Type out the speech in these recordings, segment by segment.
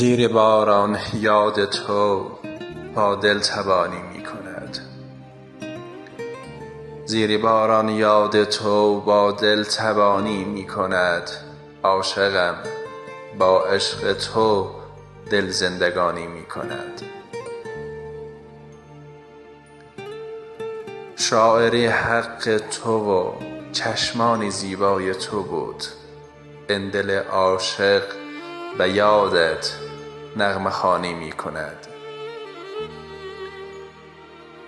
زیر باران یاد تو با دل تبانی می کند. زیر باران یاد تو با دل تبانی می کند. عاشقم با عشق تو دل زندگانی می کند. شاعری حق تو و چشمانی زیبای تو بود. این دل عاشق به یادت نغمه خوانی می کند.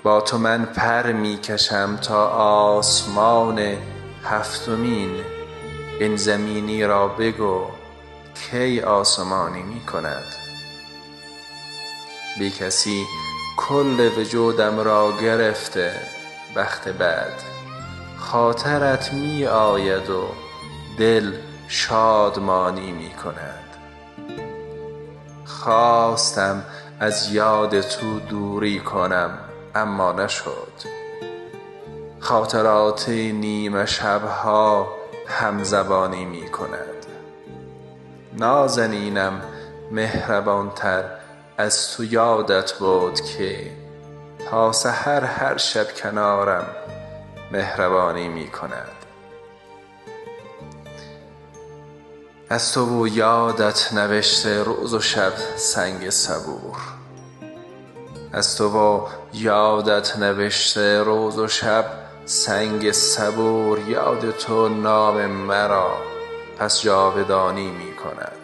با تو من پر می کشم تا آسمان هفتمین. این زمینی را بگو کی آسمانی می کند. بی کسی کل وجودم را گرفته بخت بد. خاطرت می آید و دل شادمانی می کند. خواستم از یاد تو دوری کنم اما نشد. خاطرات نیمه شبها همزبانی می کند. نازنینم مهربانتر از تو یادت بود که تا سحر هر شب کنارم مهربانی می کند. از تو و یادت نوشته روز و شب سنگ صبور. از تو و یادت نوشته روز و شب سنگ صبور. یاد تو نام مرا پس جاودانی می کند.